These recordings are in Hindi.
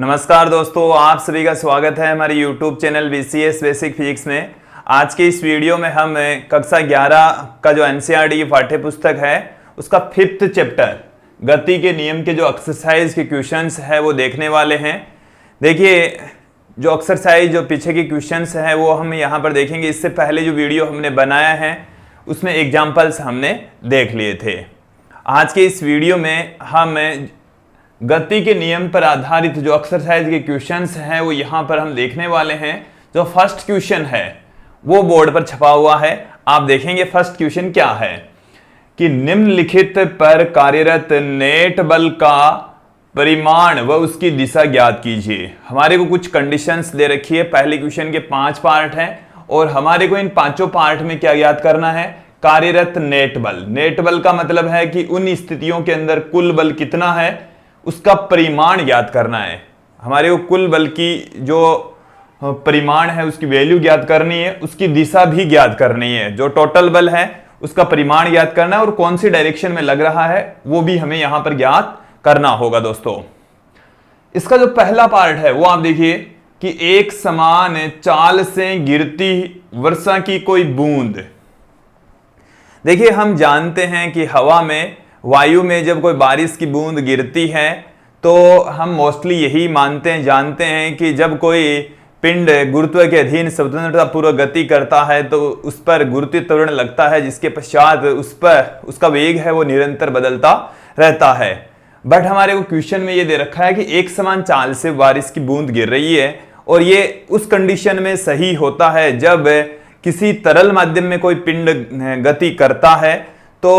नमस्कार दोस्तों, आप सभी का स्वागत है हमारे YouTube channel BCS basic physics में। आज के इस वीडियो में हम कक्षा 11 का जो NCERT की पाठ्य पुस्तक है उसका 5th चैप्टर गति के नियम के जो एक्सरसाइज के क्वेश्चंस है वो देखने वाले हैं। देखिए, जो एक्सरसाइज जो पीछे के क्वेश्चंस है वो हम यहाँ पर देखेंगे। इससे पहले जो वीडियो हमने बनाया है उसमें एग्जाम्पल्स हमने देख लिए थे। आज के इस वीडियो में हम गति के नियम पर आधारित जो एक्सरसाइज के क्वेश्चंस हैं वो यहाँ पर हम देखने वाले हैं। जो फर्स्ट क्वेश्चन है वो बोर्ड पर छपा हुआ है, आप देखेंगे। फर्स्ट क्वेश्चन क्या है कि निम्नलिखित पर कार्यरत नेट बल का परिमाण व उसकी दिशा ज्ञात कीजिए। हमारे को कुछ कंडीशंस दे रखी है। पहले क्वेश्चन के 5 पार्ट हैं और हमारे को इन 5 पार्ट में क्या ज्ञात करना है? कार्यरत नेट बल। नेट बल का मतलब है कि उन स्थितियों के अंदर कुल बल कितना है उसका परिमाण ज्ञात करना है। हमारे को कुल बल की जो परिमाण है उसकी वैल्यू ज्ञात करनी है, उसकी दिशा भी ज्ञात करनी है। जो टोटल बल है उसका परिमाण ज्ञात करना है और कौन सी डायरेक्शन में लग रहा है वो भी हमें यहां पर ज्ञात करना होगा। दोस्तों, इसका जो पहला पार्ट है वो आप देखिए कि एक समान चाल से गिरती वर्षा की कोई बूंद। देखिए, हम जानते हैं कि हवा में, वायु में जब कोई बारिश की बूंद गिरती है तो हम मोस्टली यही जानते हैं कि जब कोई पिंड गुरुत्व के अधीन स्वतंत्रता पूर्वक गति करता है तो उस पर गुरुत्वीय त्वरण लगता है, जिसके पश्चात उस पर उसका वेग है वो निरंतर बदलता रहता है। बट हमारे को क्वेश्चन में ये दे रखा है कि एक समान चाल से बारिश की बूंद गिर रही है और ये उस कंडीशन में सही होता है जब किसी तरल माध्यम में कोई पिंड गति करता है तो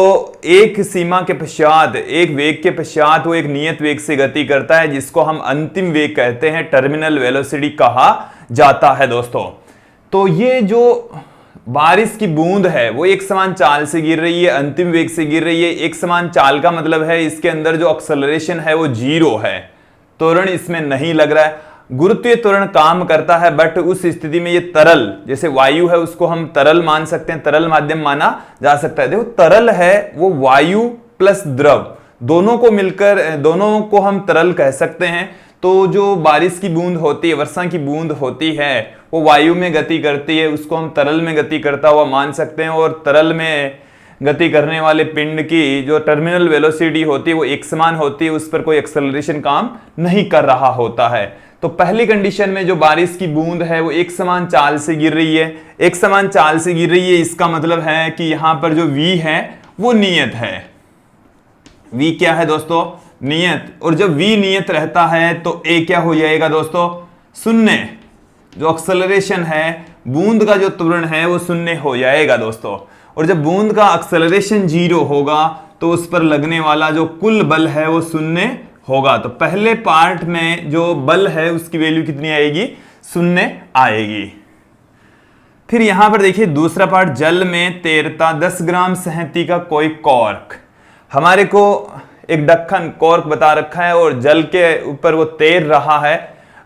एक सीमा के पश्चात, एक वेग के पश्चात वो एक नियत वेग से गति करता है, जिसको हम अंतिम वेग कहते हैं, टर्मिनल वेलोसिटी कहा जाता है। दोस्तों, तो ये जो बारिश की बूंद है वो एक समान चाल से गिर रही है, अंतिम वेग से गिर रही है। एक समान चाल का मतलब है इसके अंदर जो एक्सेलरेशन है वो 0 है, त्वरण इसमें नहीं लग रहा है। गुरुत्वीय त्वरण काम करता है बट उस स्थिति में ये तरल, जैसे वायु है उसको हम तरल मान सकते हैं, तरल माध्यम माना जा सकता है। देखो, तरल है वो वायु प्लस द्रव दोनों को मिलकर, दोनों को हम तरल कह सकते हैं। तो जो बारिश की बूंद होती है, वर्षा की बूंद होती है, वो वायु में गति करती है, उसको हम तरल में गति करता हुआ मान सकते हैं। और तरल में गति करने वाले पिंड की जो टर्मिनल वेलोसिटी होती है वो एक समान होती है, उस पर कोई एक्सेलरेशन काम नहीं कर रहा होता है। तो पहली कंडीशन में जो बारिश की बूंद है वो एक समान चाल से गिर रही है, एक समान चाल से गिर रही है, इसका मतलब है कि यहां पर जो v है वो नियत है। v क्या है दोस्तों? नियत। और जब v नियत रहता है तो a क्या हो जाएगा दोस्तों? शून्य। जो एक्सेलरेशन है, बूंद का जो त्वरण है वो शून्य हो जाएगा दोस्तों। और जब बूंद का एक्सेलरेशन 0 होगा तो उस पर लगने वाला जो कुल बल है वो शून्य होगा। तो पहले पार्ट में जो बल है उसकी वैल्यू कितनी आएगी? 0 आएगी। फिर यहां पर देखिए दूसरा पार्ट, जल में तैरता 10 ग्राम सहती का कोई कॉर्क। हमारे को एक ढक्कन कॉर्क बता रखा है और जल के ऊपर वो तैर रहा है।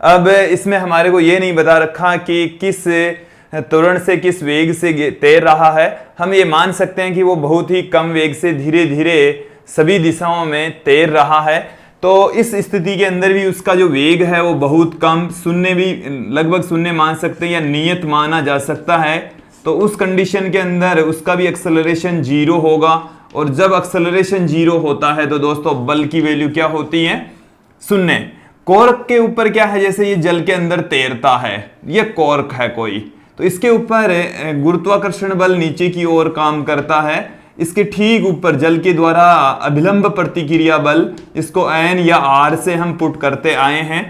अब इसमें हमारे को ये नहीं बता रखा कि किस त्वरण से, किस वेग से तैर रहा है। हम ये मान सकते हैं कि वो बहुत ही कम वेग से धीरे धीरे सभी दिशाओं में तैर रहा है। तो इस स्थिति के अंदर भी उसका जो वेग है वो बहुत कम, शून्य भी, लगभग शून्य मान सकते हैं या नियत माना जा सकता है। तो उस कंडीशन के अंदर उसका भी एक्सेलरेशन 0 होगा। और जब एक्सेलरेशन 0 होता है तो दोस्तों बल की वैल्यू क्या होती है? 0। कॉर्क के ऊपर क्या है? जैसे ये जल के अंदर तैरता है, ये कॉर्क है कोई, तो इसके ऊपर गुरुत्वाकर्षण बल नीचे की ओर काम करता है। इसके ठीक ऊपर जल के द्वारा अभिलंब प्रतिक्रिया बल, इसको N या R से हम पुट करते आए हैं,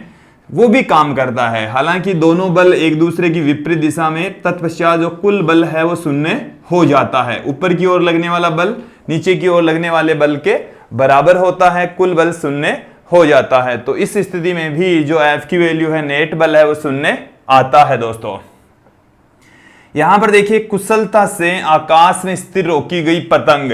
वो भी काम करता है। हालांकि दोनों बल एक दूसरे की विपरीत दिशा में, तत्पश्चात जो कुल बल है वो 0 हो जाता है। ऊपर की ओर लगने वाला बल नीचे की ओर लगने वाले बल के बराबर होता है, कुल बल 0 हो जाता है। तो इस स्थिति में भी जो F की वैल्यू है, नेट बल है, वो 0 आता है। दोस्तों, यहां पर देखिए, कुशलता से आकाश में स्थिर रोकी गई पतंग।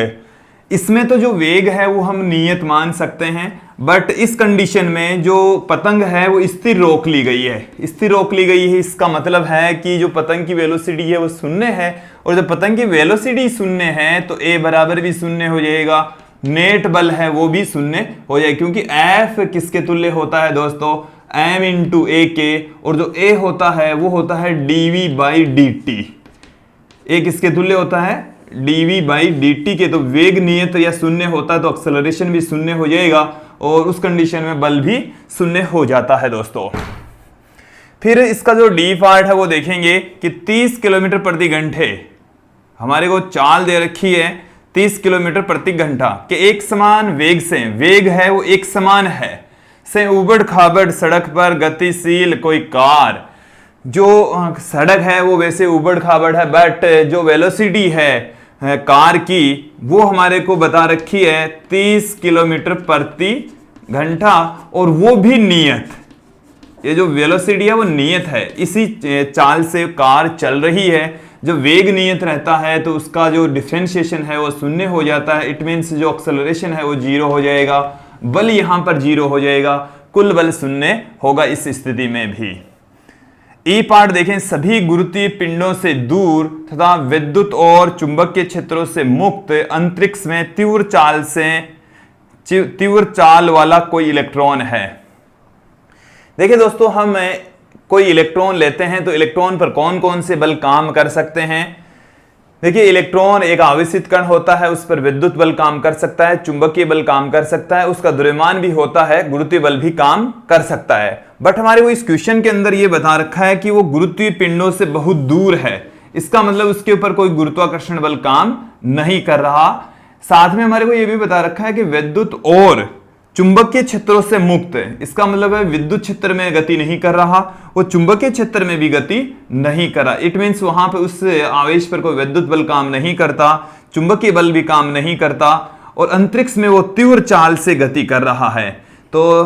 इसमें तो जो वेग है वो हम नियत मान सकते हैं, बट इस कंडीशन में जो पतंग है वो स्थिर रोक ली गई है। स्थिर रोक ली गई है, इसका मतलब है कि जो पतंग की वेलोसिटी है वो 0 है। और जब पतंग की वेलोसिटी 0 है तो a बराबर भी 0 हो जाएगा, नेट बल है वो भी 0 हो जाएगा, क्योंकि F किसके तुल्य होता है दोस्तों? m इंटू ए के, और जो a होता है वो होता है dv बाई dt। एक इसके तुल्य होता है dv बाई dt के। तो वेग नियत या शून्य होता है तो एक्सेलरेशन भी शून्य हो जाएगा, और उस कंडीशन में बल भी शून्य हो जाता है दोस्तों। फिर इसका जो डी पार्ट है वो देखेंगे कि 30 किलोमीटर प्रति घंटे हमारे को चाल दे रखी है, 30 किलोमीटर प्रति घंटा के एक समान वेग से, वेग है वो एक समान है, से उबड़ खाबड़ सड़क पर गतिशील कोई कार, जो सड़क है वो वैसे उबड़ खाबड़ है, बट जो वेलोसिटी है कार की वो हमारे को बता रखी है 30 किलोमीटर प्रति घंटा, और वो भी नियत। ये जो वेलोसिटी है वो नियत है, इसी चाल से कार चल रही है। जो वेग नियत रहता है तो उसका जो डिफरेंशिएशन है वो शून्य हो जाता है। इट मीन्स जो एक्सेलरेशन है वो जीरो हो जाएगा, बल यहां पर जीरो हो जाएगा, कुल बल शून्य होगा इस स्थिति में भी। ई पार्ट देखें, सभी गुरुत्वीय पिंडों से दूर तथा विद्युत और चुंबकीय क्षेत्रों से मुक्त अंतरिक्ष में तीव्र चाल वाला कोई इलेक्ट्रॉन है। देखिए दोस्तों, हम कोई इलेक्ट्रॉन लेते हैं तो इलेक्ट्रॉन पर कौन कौन से बल काम कर सकते हैं। देखिए, इलेक्ट्रॉन एक आवेशित कण होता है, उस पर विद्युत बल काम कर सकता है, चुंबकीय बल काम कर सकता है, उसका द्रव्यमान भी होता है, गुरुत्वीय बल भी काम कर सकता है। बट हमारे को इस क्वेश्चन के अंदर ये बता रखा है कि वो गुरुत्वीय पिंडों से बहुत दूर है। इसका मतलब उसके ऊपर कोई गुरुत्वाकर्षण बल काम नहीं कर रहा। साथ में हमारे को यह भी बता रखा है कि विद्युत और चुंबकीय क्षेत्रों से मुक्त, इसका मतलब है विद्युत क्षेत्र में गति नहीं कर रहा, वो चुंबकीय क्षेत्र में भी गति नहीं कर रहा। इट मीन्स वहां पे उस आवेश पर कोई विद्युत बल काम नहीं करता, चुंबकीय बल भी काम नहीं करता, और अंतरिक्ष में वो तीव्र चाल से गति कर रहा है। तो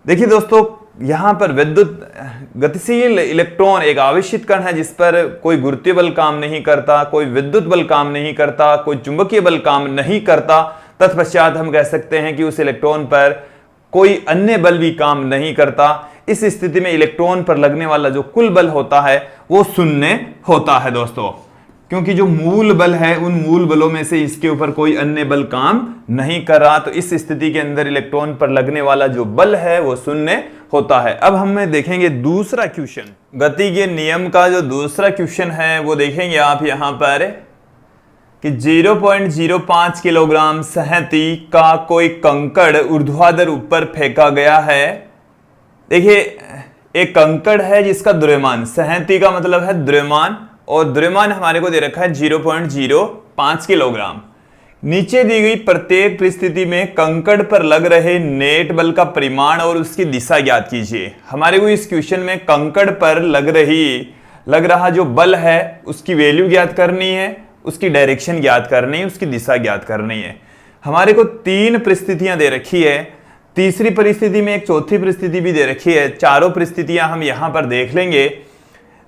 देखिए दोस्तों, यहां पर विद्युत गतिशील इलेक्ट्रॉन एक आवेशित कण है जिस पर कोई गुरुत्वीय बल काम नहीं करता, कोई विद्युत बल काम नहीं करता, कोई चुंबकीय बल काम नहीं करता। तत्पश्चात हम कह सकते हैं कि उस इलेक्ट्रॉन पर कोई अन्य बल भी काम नहीं करता। इस स्थिति में इलेक्ट्रॉन पर लगने वाला जो कुल बल होता है वो शून्य होता है दोस्तों, क्योंकि जो मूल बल है उन मूल बलों में से इसके ऊपर कोई अन्य बल काम नहीं कर रहा। तो इस स्थिति के अंदर इलेक्ट्रॉन पर लगने वाला जो बल है वो शून्य होता है। अब हम देखेंगे दूसरा क्वेश्चन, गति के नियम का जो दूसरा क्वेश्चन है वो देखेंगे आप यहां पर कि 0.05 किलोग्राम सहती का कोई कंकड़ ऊर्ध्वाधर ऊपर फेंका गया है। देखिए, एक कंकड़ है जिसका द्रव्यमान, सहती का मतलब है द्रव्यमान, और द्रव्यमान हमारे को दे रखा है 0.05 किलोग्राम। नीचे दी गई प्रत्येक परिस्थिति में कंकड़ पर लग रहे नेट बल का परिमाण और उसकी दिशा ज्ञात कीजिए। हमारे को इस क्वेश्चन में कंकड़ पर लग रहा जो बल है उसकी वैल्यू ज्ञात करनी है, उसकी डायरेक्शन ज्ञात करनी है, उसकी दिशा ज्ञात करनी है। हमारे को 3 परिस्थितियां दे रखी है, तीसरी परिस्थिति में एक चौथी परिस्थिति भी दे रखी है। चारों परिस्थितियां हम यहां पर देख लेंगे।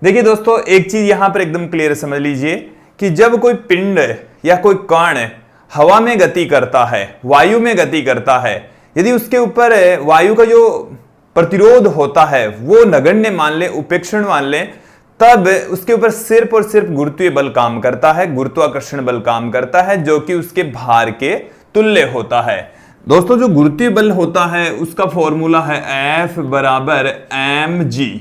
देखिए दोस्तों, एक चीज यहां पर एकदम क्लियर समझ लीजिए कि जब कोई पिंड या कोई कण हवा में गति करता है, वायु में गति करता है, यदि उसके ऊपर वायु का जो प्रतिरोध होता है वो नगण्य मान ले, उपेक्षण मान ले, तब उसके ऊपर सिर्फ और सिर्फ गुरुत्वीय बल काम करता है, गुरुत्वाकर्षण बल काम करता है, जो कि उसके भार के तुल्य होता है। दोस्तों, जो गुरुत्वीय बल होता है उसका फॉर्मूला है F बराबर mg।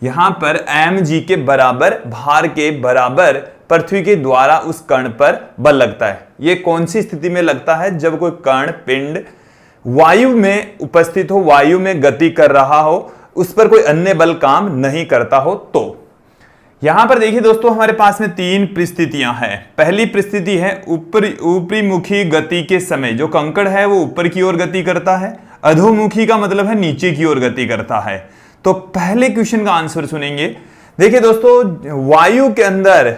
यहां पर mg के बराबर, भार के बराबर पृथ्वी के द्वारा उस कण पर बल लगता है। यह कौन सी स्थिति में लगता है? जब कोई कण, पिंड वायु में उपस्थित हो, वायु में गति कर रहा हो, उस पर कोई अन्य बल काम नहीं करता हो। तो यहां पर देखिए दोस्तों, हमारे पास में 3 परिस्थितियां हैं। पहली परिस्थिति है ऊपरी मुखी गति के समय, जो कंकड़ है वो ऊपर की ओर गति करता है, अधोमुखी का मतलब है नीचे की ओर गति करता है। तो पहले क्वेश्चन का आंसर सुनेंगे। देखिए दोस्तों, वायु के अंदर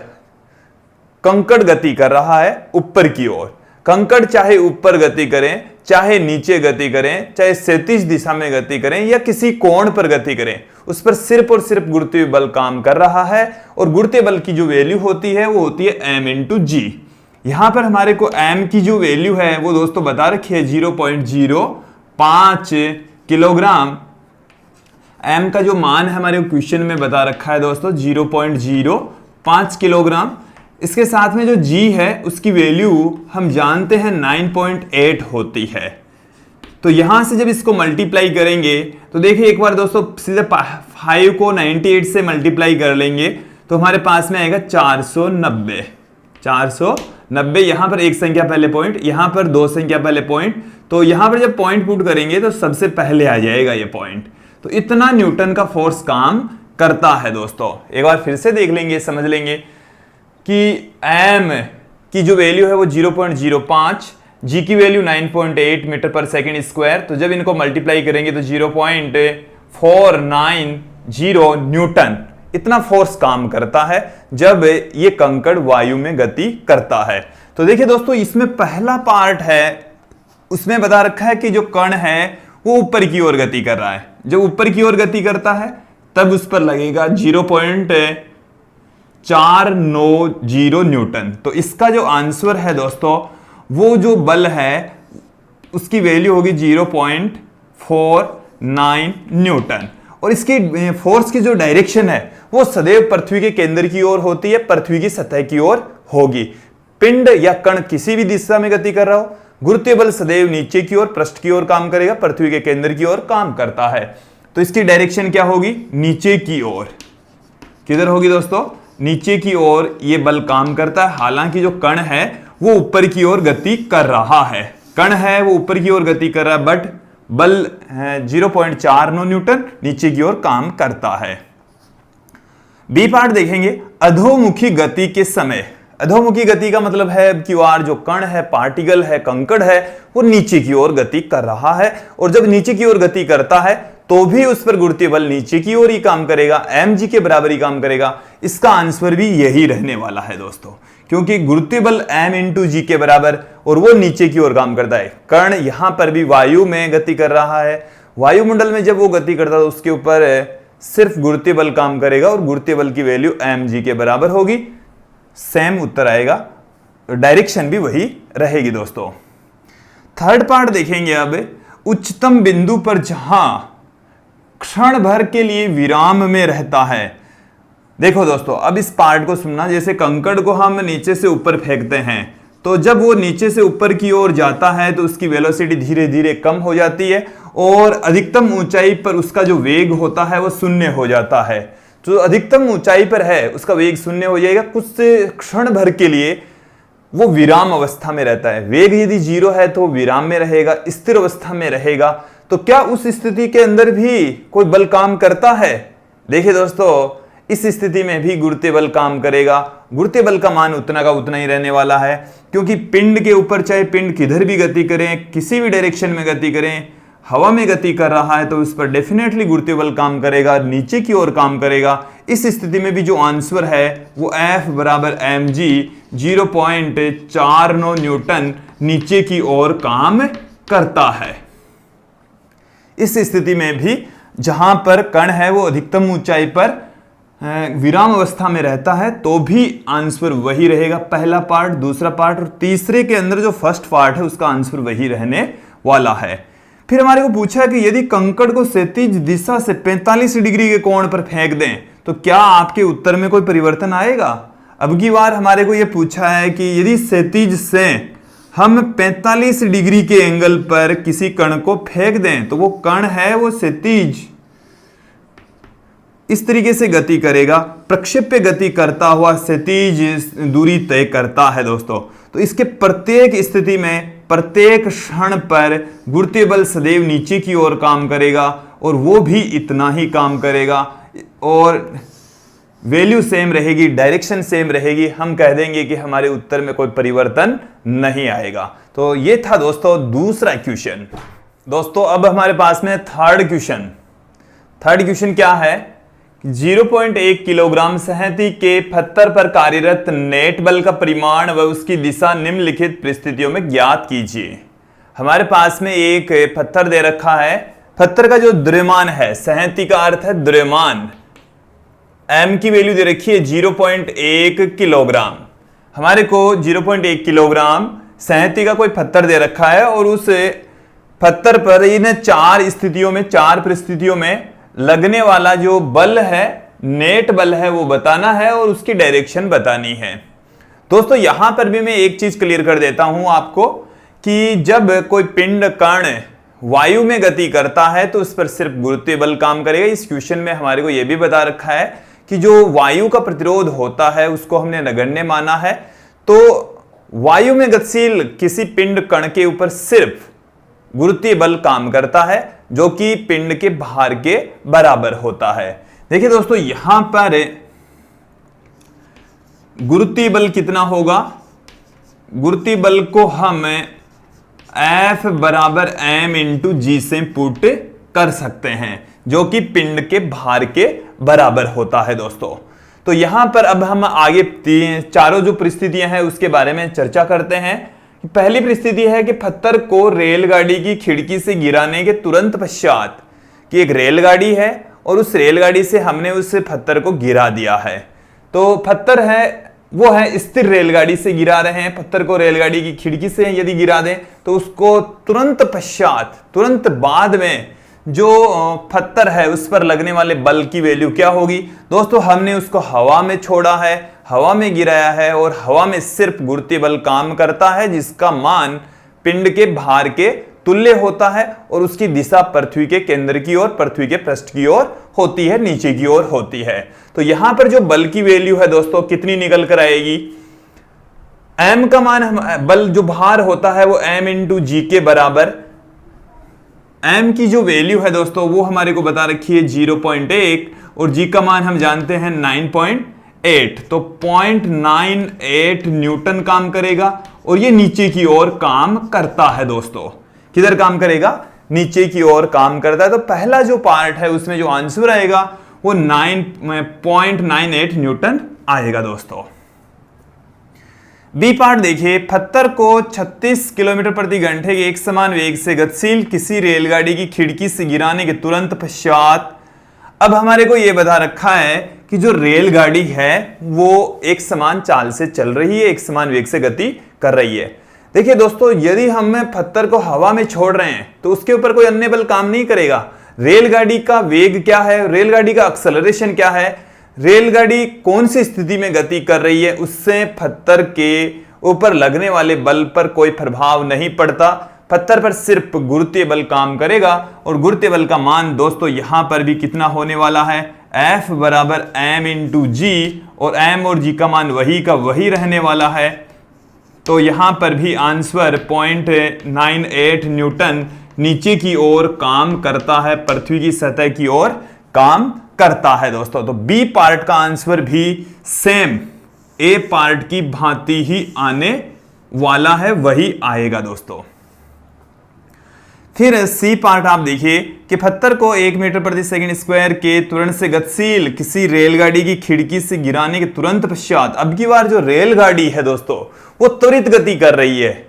कंकड़ गति कर रहा है ऊपर की ओर। कंकड़ चाहे ऊपर गति करें, चाहे नीचे गति करें, चाहे क्षैतिज दिशा में गति करें या किसी कोण पर गति करें, उस पर सिर्फ और सिर्फ गुरुत्वीय बल काम कर रहा है। और गुरुत्वीय बल की जो वैल्यू होती है वो होती है m इंटू जी। यहां पर हमारे को m की जो वैल्यू है वो दोस्तों बता रखी है 0.05 किलोग्राम। m का जो मान है हमारे क्वेश्चन में बता रखा है दोस्तों 0.05 किलोग्राम। इसके साथ में जो g है उसकी वैल्यू हम जानते हैं 9.8 होती है। तो यहां से जब इसको मल्टीप्लाई करेंगे तो देखिए एक बार दोस्तों सीधे 5 को 98 से मल्टीप्लाई कर लेंगे तो हमारे पास में आएगा 490। 490 यहां पर एक संख्या पहले पॉइंट, यहां पर दो संख्या पहले पॉइंट, तो यहां पर जब पॉइंट पुट करेंगे तो सबसे पहले आ जाएगा ये पॉइंट। तो इतना न्यूटन का फोर्स काम करता है दोस्तों। एक बार फिर से देख लेंगे, समझ लेंगे कि एम की जो वैल्यू है वो 0.05, जी की वैल्यू 9.8 मीटर पर सेकेंड स्क्वायर, तो जब इनको मल्टीप्लाई करेंगे तो 0.490 न्यूटन इतना फोर्स काम करता है जब ये कंकड़ वायु में गति करता है। तो देखिए दोस्तों इसमें पहला पार्ट है, उसमें बता रखा है कि जो कण है वो ऊपर की ओर गति कर रहा है। जब ऊपर की ओर गति करता है तब उस पर लगेगा 0.490 न्यूटन। तो इसका जो आंसर है दोस्तों वो जो बल है उसकी वैल्यू होगी 0.49 न्यूटन। और इसकी फोर्स की जो डायरेक्शन है वो सदैव पृथ्वी के केंद्र की ओर होती है, पृथ्वी की सतह की ओर होगी। पिंड या कण किसी भी दिशा में गति कर रहा हो, गुरुत्वीय बल सदैव नीचे की ओर पृष्ठ की ओर काम करेगा, पृथ्वी के केंद्र की ओर काम करता है। तो इसकी डायरेक्शन क्या होगी? नीचे की ओर। किधर होगी दोस्तों? नीचे की ओर ये बल काम करता है। हालांकि जो कण है वो ऊपर की ओर गति कर रहा है, कण है वो ऊपर की ओर गति कर रहा है, बट बल 0.49 न्यूटन नीचे की ओर काम करता है। बी पार्ट देखेंगे, अधोमुखी गति के समय। अधोमुखी गति का मतलब है क्यूआर जो कण है, पार्टिकल है, कंकड़ है, वो नीचे की ओर गति कर रहा है। और जब नीचे की ओर गति करता है तो भी उस पर गुरुत्वीय बल नीचे की ओर ही काम करेगा, mg के बराबर ही काम करेगा। इसका आंसर भी यही रहने वाला है दोस्तों, क्योंकि गुरुत्वीय बल m इंटू जी के बराबर और वो नीचे की ओर काम करता है। कण यहां पर भी वायु में गति कर रहा है, वायुमंडल में जब वो गति करता है तो उसके ऊपर सिर्फ गुरुत्वीय बल काम करेगा और गुरुत्वीय बल की वैल्यू mg के बराबर होगी। सेम उत्तर आएगा, डायरेक्शन भी वही रहेगी दोस्तों। थर्ड पार्ट देखेंगे अब, उच्चतम बिंदु पर जहां क्षण भर के लिए विराम में रहता है। देखो दोस्तों अब इस पार्ट को सुनना, जैसे कंकड़ को हम नीचे से ऊपर फेंकते हैं तो जब वो नीचे से ऊपर की ओर जाता है तो उसकी वेलोसिटी धीरे धीरे कम हो जाती है और अधिकतम ऊंचाई पर उसका जो वेग होता है वो शून्य हो जाता है। जो अधिकतम ऊंचाई पर है उसका वेग शून्य हो जाएगा, कुछ क्षण भर के लिए वो विराम अवस्था में रहता है। वेग यदि 0 है तो विराम में रहेगा, स्थिर अवस्था में रहेगा। तो क्या उस स्थिति के अंदर भी कोई बल काम करता है? देखिए दोस्तों इस स्थिति में भी गुरुत्वीय बल काम करेगा। गुरुत्वीय बल का मान उतना का उतना ही रहने वाला है, क्योंकि पिंड के ऊपर चाहे पिंड किधर भी गति करें, किसी भी डायरेक्शन में गति करें, हवा में गति कर रहा है तो उस पर डेफिनेटली गुरुत्वीय बल काम करेगा, नीचे की ओर काम करेगा। इस स्थिति में भी जो आंसर है वो F बराबर mg 0.49 न्यूटन नीचे की ओर काम करता है। इस स्थिति में भी जहां पर कण है वो अधिकतम ऊंचाई पर विराम अवस्था में रहता है तो भी आंसर वही रहेगा। पहला पार्ट, दूसरा पार्ट और तीसरे के अंदर जो फर्स्ट पार्ट है उसका आंसर वही रहने वाला है। फिर हमारे को पूछा है कि यदि कंकड़ को क्षैतिज दिशा से 45 डिग्री के कोण पर फेंक दें तो क्या आपके उत्तर में कोई परिवर्तन आएगा? अब की बार हमारे को यह पूछा है कि यदि क्षैतिज से हम 45 डिग्री के एंगल पर किसी कण को फेंक दें तो वो कण है वो क्षैतिज इस तरीके से गति करेगा, प्रक्षेप्य गति करता हुआ क्षैतिज दूरी तय करता है दोस्तों। तो इसके प्रत्येक स्थिति में प्रत्येक क्षण पर गुरुत्वीय बल सदैव नीचे की ओर काम करेगा और वो भी इतना ही काम करेगा और वैल्यू सेम रहेगी, डायरेक्शन सेम रहेगी। हम कह देंगे कि हमारे उत्तर में कोई परिवर्तन नहीं आएगा। तो ये था दोस्तों दूसरा क्वेश्चन। दोस्तों अब हमारे पास में थर्ड क्वेश्चन। थर्ड क्वेश्चन क्या है? 0.1 किलोग्राम सहती के पत्थर पर कार्यरत नेट बल का परिमाण व उसकी दिशा निम्नलिखित परिस्थितियों में ज्ञात कीजिए। हमारे पास में एक पत्थर दे रखा है, पत्थर का जो द्रव्यमान है, सहती का अर्थ है द्रव्यमान, m की वैल्यू दे रखी है 0.1 किलोग्राम। हमारे को 0.1 किलोग्राम सहती का कोई पत्थर दे रखा है और उस पत्थर पर इन चार स्थितियों में, चार परिस्थितियों में लगने वाला जो बल है, नेट बल है, वो बताना है और उसकी डायरेक्शन बतानी है। दोस्तों यहां पर भी मैं एक चीज क्लियर कर देता हूं आपको कि जब कोई पिंड कण वायु में गति करता है तो उस पर सिर्फ गुरुत्वीय बल काम करेगा। इस क्वेश्चन में हमारे को यह भी बता रखा है कि जो वायु का प्रतिरोध होता है उसको हमने नगण्य माना है, तो वायु में गतिशील किसी पिंड कण के ऊपर सिर्फ गुरुत्वीय बल काम करता है जो कि पिंड के भार के बराबर होता है। देखिए दोस्तों, यहां पर गुरुत्वीय बल कितना होगा, गुरुत्वीय बल को हम F बराबर m इंटू जी से पुट कर सकते हैं जो कि पिंड के भार के बराबर होता है दोस्तों। तो यहां पर अब हम आगे चारों जो परिस्थितियां हैं उसके बारे में चर्चा करते हैं। पहली परिस्थिति है कि पत्थर को रेलगाड़ी की खिड़की से गिराने के तुरंत पश्चात कि एक रेलगाड़ी है और उस रेलगाड़ी से हमने उस पत्थर को गिरा दिया है। तो पत्थर है वो है स्थिर रेलगाड़ी से गिरा रहे हैं, पत्थर को रेलगाड़ी की खिड़की से यदि गिरा दें तो उसको तुरंत पश्चात तुरंत बाद में जो पत्थर है उस पर लगने वाले बल की वैल्यू क्या होगी दोस्तों। हमने उसको हवा में छोड़ा है, हवा में गिराया है और हवा में सिर्फ गुरुत्वीय बल काम करता है जिसका मान पिंड के भार के तुल्य होता है और उसकी दिशा पृथ्वी के केंद्र की ओर, पृथ्वी के पृष्ठ की ओर होती है, नीचे की ओर होती है। तो यहां पर जो बल की वैल्यू है दोस्तों कितनी निकल कर आएगी, m का मान बल जो भार होता है वो m इंटू जी के बराबर, m की जो वैल्यू है दोस्तों वो हमारे को बता रखी है 0.1 और g का मान हम जानते हैं 9.8, तो 0.98 न्यूटन काम करेगा और ये नीचे की ओर काम करता है दोस्तों। किधर काम करेगा, नीचे की ओर काम करता है। तो पहला जो पार्ट है उसमें जो आंसर आएगा वो 9.98 न्यूटन आएगा दोस्तों। बी पार्ट देखिए, पत्थर को 36 किलोमीटर प्रति घंटे के एक समान वेग से गतिशील किसी रेलगाड़ी की खिड़की से गिराने के तुरंत पश्चात, अब हमारे को यह बता रखा है कि जो रेलगाड़ी है वो एक समान चाल से चल रही है, एक समान वेग से गति कर रही है। देखिए दोस्तों, यदि हम पत्थर को हवा में छोड़ रहे हैं तो उसके ऊपर कोई अन्य बल काम नहीं करेगा। रेलगाड़ी का वेग क्या है, रेलगाड़ी का एक्सेलरेशन क्या है, रेलगाड़ी कौन सी स्थिति में गति कर रही है, उससे पत्थर के ऊपर लगने वाले बल पर कोई प्रभाव नहीं पड़ता। पत्थर पर सिर्फ गुरुत्वीय बल काम करेगा और गुरुत्वीय बल का मान दोस्तों यहां पर भी कितना होने वाला है, F बराबर m इंटू जी, और m और g का मान वही का वही रहने वाला है। तो यहां पर भी आंसर 0.98 न्यूटन नीचे की ओर काम करता है, पृथ्वी की सतह की ओर काम करता है दोस्तों। तो बी पार्ट का आंसर भी सेम ए पार्ट की भांति ही आने वाला है, वही आएगा दोस्तों। फिर सी पार्ट आप देखिए कि पत्थर को 1 मीटर प्रति सेकंड स्क्वायर के त्वरण से गतिशील किसी रेलगाड़ी की खिड़की से गिराने के तुरंत पश्चात, अब की बार जो रेलगाड़ी है दोस्तों वो त्वरित गति कर रही है,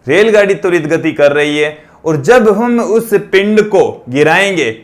रेलगाड़ी त्वरित गति कर रही है और जब हम उस पिंड को गिराएंगे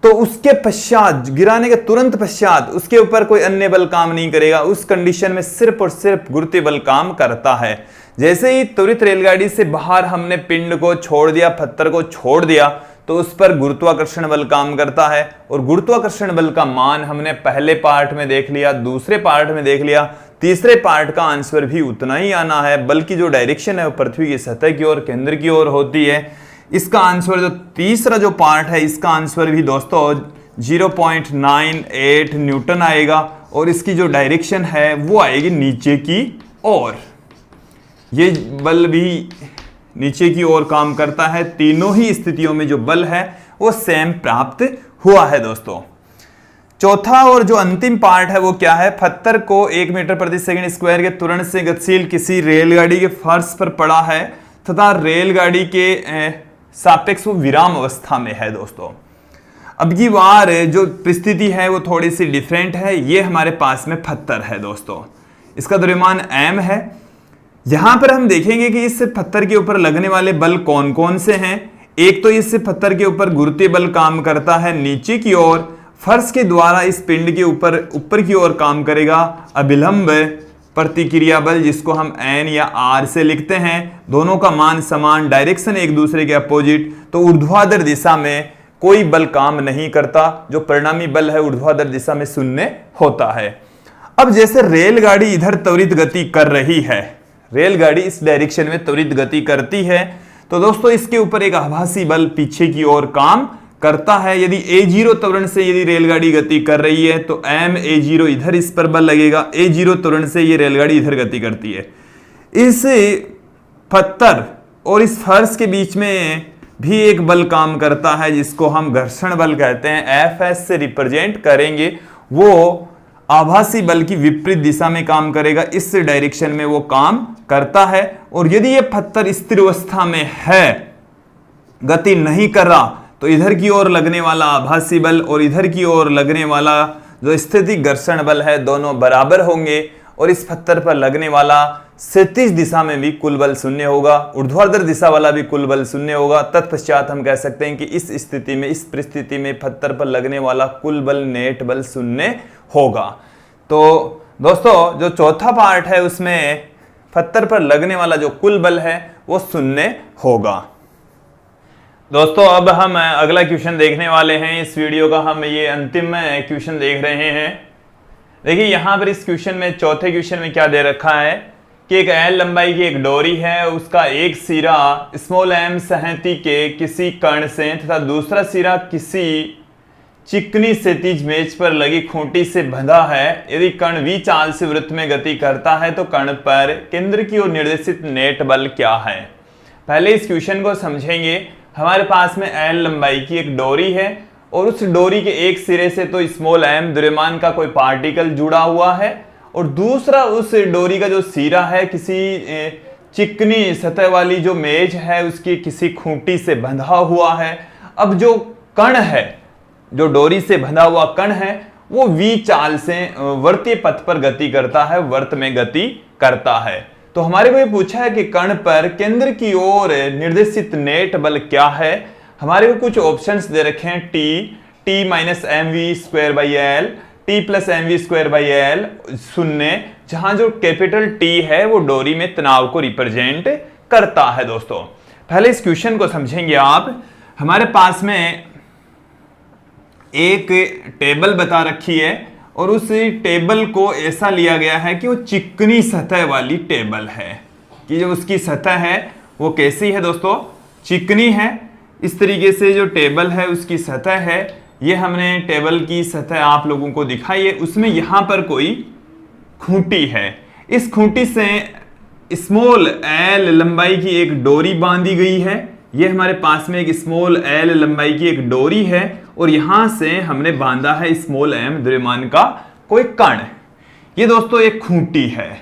तो उसके पश्चात, गिराने के तुरंत पश्चात उसके ऊपर कोई अन्य बल काम नहीं करेगा। उस कंडीशन में सिर्फ और सिर्फ गुरुत्वीय बल काम करता है। जैसे ही त्वरित रेलगाड़ी से बाहर हमने पिंड को छोड़ दिया, पत्थर को छोड़ दिया, तो उस पर गुरुत्वाकर्षण बल काम करता है और गुरुत्वाकर्षण बल का मान हमने पहले पार्ट में देख लिया, दूसरे पार्ट में देख लिया, तीसरे पार्ट का आंसर भी उतना ही आना है, बल्कि जो डायरेक्शन है वो पृथ्वी की सतह की ओर, केंद्र की ओर होती है। इसका आंसर जो तीसरा जो पार्ट है इसका आंसर भी दोस्तों 0.98 न्यूटन आएगा और इसकी जो डायरेक्शन है वो आएगी नीचे की ओर। ये बल भी नीचे की ओर काम करता है। तीनों ही स्थितियों में जो बल है वो सेम प्राप्त हुआ है दोस्तों। चौथा और जो अंतिम पार्ट है वो क्या है, पत्थर को 1 मीटर प्रति सेकंड स्क्वायर के त्वरण से गतिशील किसी रेलगाड़ी के फर्श पर पड़ा है तथा रेलगाड़ी के सापेक्ष वो विराम अवस्था में है दोस्तों। अब की बार जो परिस्थिति है वो थोड़ी सी डिफरेंट है। ये हमारे पास में पत्थर है दोस्तों, इसका द्रव्यमान m है। यहां पर हम देखेंगे कि इस पत्थर के ऊपर लगने वाले बल कौन कौन से हैं। एक तो इस पत्थर के ऊपर गुरुत्वीय बल काम करता है नीचे की ओर, फर्श के द्वारा इस पिंड के ऊपर की ओर काम करेगा अभिलंब प्रतिक्रिया बल, जिसको हम n या r से लिखते हैं। दोनों का मान समान, डायरेक्शन एक दूसरे के अपोजिट, तो ऊर्ध्वाधर दिशा में कोई बल काम नहीं करता। जो परिणामी बल है ऊर्ध्वाधर दिशा में शून्य होता है। अब जैसे रेलगाड़ी इधर त्वरित गति कर रही है, रेलगाड़ी इस डायरेक्शन में त्वरित गति करती है, तो दोस्तों इसके ऊपर एक आभासी बल पीछे की ओर काम करता है। यदि A0 त्वरण से यदि रेलगाड़ी गति कर रही है तो MA0 इधर इस पर बल लगेगा, A0 त्वरण से ये रेलगाड़ी इधर गति करती है। इस पत्थर और इस फर्श के बीच में भी एक बल काम करता है जिसको हम घर्षण बल कहते हैं, Fs से रिप्रेजेंट करेंगे। वो आभासी बल की विपरीत दिशा में काम करेगा, इस डायरेक्शन में वो काम करता है। और यदि ये पत्थर स्थिर अवस्था में है, गति नहीं कर रहा, तो इधर की ओर लगने वाला आभासी बल और इधर की ओर लगने वाला जो स्थितिक घर्षण बल है दोनों बराबर होंगे और इस पत्थर पर लगने वाला क्षैतिज दिशा में भी कुल बल शून्य होगा, ऊर्ध्वाधर दिशा वाला भी कुल बल शून्य होगा। तत्पश्चात हम कह सकते हैं कि इस स्थिति में, इस परिस्थिति में पत्थर पर लगने वाला कुल बल, नेट बल शून्य होगा। तो दोस्तों जो चौथा पार्ट है उसमें पत्थर पर लगने वाला जो कुल बल है वो शून्य होगा। दोस्तों अब हम अगला क्वेश्चन देखने वाले हैं। इस वीडियो का हम ये अंतिम क्वेश्चन देख रहे हैं। देखिए यहां पर इस क्वेश्चन में, चौथे क्वेश्चन में क्या दे रखा है कि एक L लंबाई की एक डोरी है, उसका एक सिरा m सहती के किसी कण से तथा दूसरा सिरा किसी चिकनी क्षैतिज मेज पर लगी खूंटी से बंधा है। यदि कण v चाल से वृत्त में गति करता है तो कण पर केंद्र की ओर निर्देशित नेट बल क्या है। पहले इस क्वेश्चन को समझेंगे। हमारे पास में L लंबाई की एक डोरी है और उस डोरी के एक सिरे से तो m द्रव्यमान का कोई पार्टिकल जुड़ा हुआ है और दूसरा उस डोरी का जो सिरा है किसी चिकनी सतह वाली जो मेज है उसकी किसी खूंटी से बंधा हुआ है। अब जो कण है, जो डोरी से बंधा हुआ कण है, वो v चाल से वर्तीय पथ पर गति करता है, वर्त में गति करता है। तो हमारे को ये पूछा है कि कण पर केंद्र की ओर निर्देशित नेट बल क्या है। हमारे को कुछ ऑप्शंस दे रखे हैं, t minus mv²/L, t plus mv²/L, शून्य, जहां जो कैपिटल T है वो डोरी में तनाव को रिप्रेजेंट करता है। दोस्तों पहले इस क्वेश्चन को समझेंगे आप। हमारे पास में एक टेबल बता रखी है और उस टेबल को ऐसा लिया गया है कि वो चिकनी सतह वाली टेबल है, कि जो उसकी सतह है वो कैसी है दोस्तों, चिकनी है। इस तरीके से जो टेबल है उसकी सतह है, ये हमने टेबल की सतह आप लोगों को दिखाई है। उसमें यहां पर कोई खूंटी है, इस खूंटी से स्मॉल L लंबाई की एक डोरी बांधी गई है। ये हमारे पास में एक स्मॉल L लंबाई की एक डोरी है और यहां से हमने बांधा है स्मॉल m द्रव्यमान का कोई कण। ये दोस्तों एक खूंटी है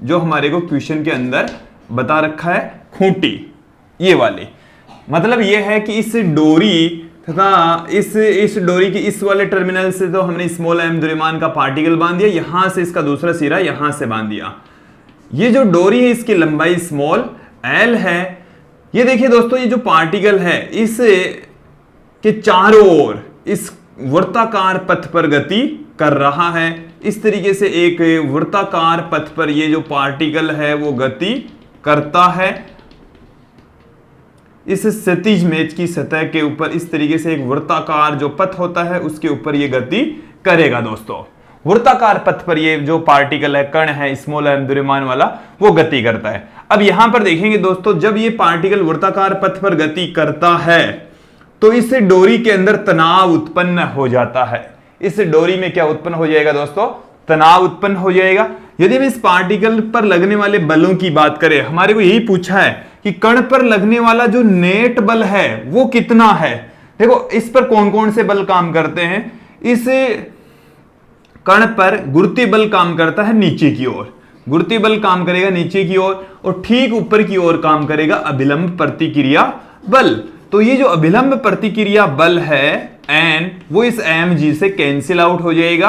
जो हमारे को क्वेश्चन के अंदर बता रखा है, खूंटी ये वाली। मतलब ये है कि इस डोरी तथा इस डोरी की इस वाले टर्मिनल से तो हमने स्मॉल m द्रव्यमान का पार्टिकल बांध दिया, यहां से इसका दूसरा सिरा यहां से बांध दिया। ये जो डोरी है इसकी लंबाई स्मॉल l है। ये देखिए दोस्तों, ये जो पार्टिकल है इस के चारों ओर इस वृत्ताकार पथ पर गति कर रहा है। इस तरीके से एक वृत्ताकार पथ पर ये जो पार्टिकल है वो गति करता है। इस क्षैतिज मेज की सतह के ऊपर इस तरीके से एक वृत्ताकार जो पथ होता है उसके ऊपर ये गति करेगा। दोस्तों वृत्ताकार पथ पर ये जो पार्टिकल है, कण है स्मॉल m द्रव्यमान वाला, वो गति करता है। अब यहां पर देखेंगे दोस्तों, जब ये पार्टिकल वृत्ताकार पथ पर गति करता है तो इस डोरी के अंदर तनाव उत्पन्न हो जाता है। इस डोरी में क्या उत्पन्न हो जाएगा दोस्तों, तनाव उत्पन्न हो जाएगा। यदि हम इस पार्टिकल पर लगने वाले बलों की बात करें, हमारे को यही पूछा है कि कण पर लगने वाला जो नेट बल है वो कितना है। देखो इस पर कौन कौन से बल काम करते हैं। इस कण पर गुरुत्वीय बल काम करता है नीचे की ओर, गुरुत्वीय बल काम करेगा नीचे की ओर, और ठीक ऊपर की ओर काम करेगा अभिलंब प्रतिक्रिया बल। तो ये जो अभिलंब प्रतिक्रिया बल है N, वो इस mg से कैंसिल आउट हो जाएगा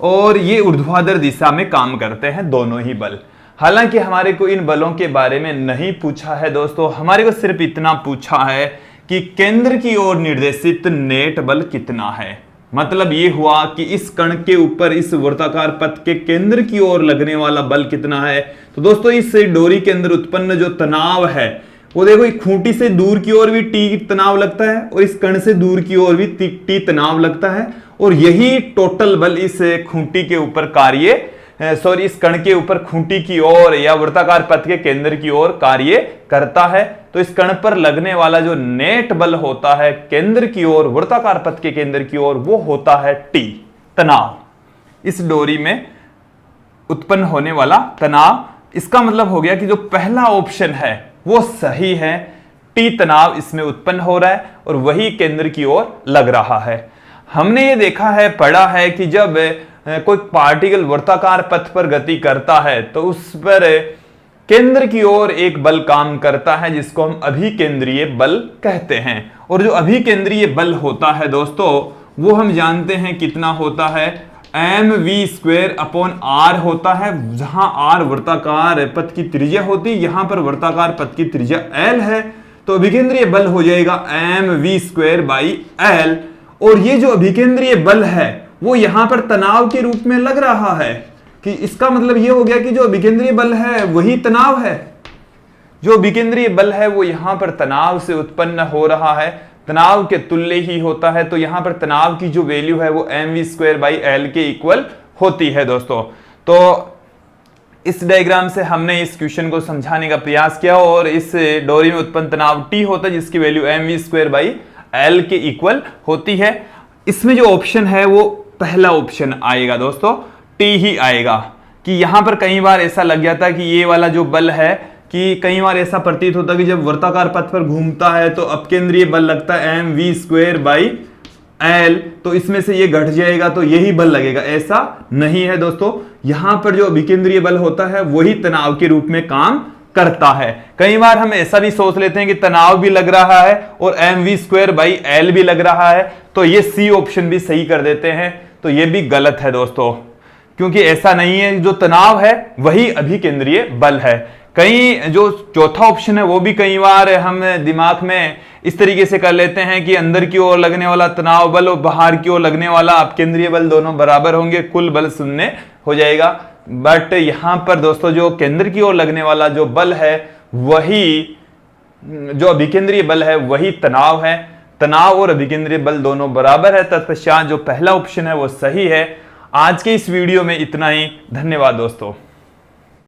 और ये ऊर्ध्वाधर दिशा में काम करते हैं दोनों ही बल। हालांकि हमारे को इन बलों के बारे में नहीं पूछा है दोस्तों, हमारे को सिर्फ इतना पूछा है कि केंद्र की ओर निर्देशित नेट बल कितना है। मतलब ये हुआ कि इस कण के ऊपर इस वृत्ताकार पथ के केंद्र की ओर लगने वाला बल कितना है। तो दोस्तों इस डोरी के अंदर उत्पन्न जो तनाव है वो देखो, खूंटी से दूर की ओर भी T तनाव लगता है और इस कण से दूर की ओर भी T तनाव लगता है, और यही टोटल बल इस खूंटी के ऊपर कार्य इस कण के ऊपर खूंटी की ओर या वृत्ताकार पथ के केंद्र की ओर कार्य करता है। तो इस कण पर लगने वाला जो नेट बल होता है केंद्र की ओर, वृत्ताकार पथ के केंद्र की ओर, वो होता है टी, तनाव। इस डोरी में उत्पन्न होने वाला तनाव, इसका मतलब हो गया कि जो पहला ऑप्शन है वो सही है। टी तनाव इसमें उत्पन्न हो रहा है और वही केंद्र की ओर लग रहा है। हमने ये देखा है, पढ़ा है कि जब कोई पार्टिकल वृत्ताकार पथ पर गति करता है तो उस पर केंद्र की ओर एक बल काम करता है जिसको हम अभिकेंद्रीय बल कहते हैं। और जो अभिकेंद्रीय बल होता है दोस्तों, वो हम जानते हैं कितना होता है, mv²/r होता है, जहां r वृत्ताकार पथ की त्रिज्या होती है, यहां पर वृत्ताकार पथ की त्रिज्या l है, तो अभिकेंद्रीय बल हो जाएगा mv²/l। और ये जो अभिकेंद्रीय बल है वो यहां पर तनाव के रूप में लग रहा है, कि इसका मतलब ये हो गया कि जो अभिकेंद्रीय बल है वही तनाव है। जो अभिकेंद्रीय बल है वो यहां पर तनाव से उत्पन्न हो रहा है, तनाव के तुल्य ही होता है। तो यहां पर तनाव की जो वैल्यू है वो mv²/l के इक्वल होती है दोस्तों। तो इस डायग्राम से हमने इस क्वेश्चन को समझाने का प्रयास किया और इस डोरी में उत्पन्न तनाव T होता है जिसकी वैल्यू mv²/l के इक्वल होती है। इसमें जो ऑप्शन है वो पहला ऑप्शन आएगा दोस्तों, T ही आएगा। कि यहां पर कई बार ऐसा लग जाता है कि ये वाला जो बल है, कि कई बार ऐसा प्रतीत होता है कि जब वृत्ताकार पथ पर घूमता है तो अपकेंद्रीय बल लगता है mv²/l, तो इसमें से ये घट जाएगा तो यही बल लगेगा। ऐसा नहीं है दोस्तों, यहां पर जो अभिकेंद्रीय बल होता है वही तनाव के रूप में काम करता है। कई बार हम ऐसा भी सोच लेते हैं कि तनाव भी लग रहा है और mv²/l भी लग रहा है, तो ये सी ऑप्शन भी सही कर देते हैं। तो ये भी गलत है दोस्तों, क्योंकि ऐसा नहीं है, जो तनाव है वही अभिकेंद्रीय बल है। कई जो चौथा ऑप्शन है वो भी कई बार हम दिमाग में इस तरीके से कर लेते हैं कि अंदर की ओर लगने वाला तनाव बल और बाहर की ओर लगने वाला अपकेंद्रीय बल दोनों बराबर होंगे, कुल बल 0 हो जाएगा। बट यहां पर दोस्तों जो केंद्र की ओर लगने वाला जो बल है वही, जो अभिकेंद्रीय बल है वही तनाव है। तनाव और अभिकेंद्रीय बल दोनों बराबर है, तत्पश्चात जो पहला ऑप्शन है वो सही है। आज के इस वीडियो में इतना ही, धन्यवाद दोस्तों।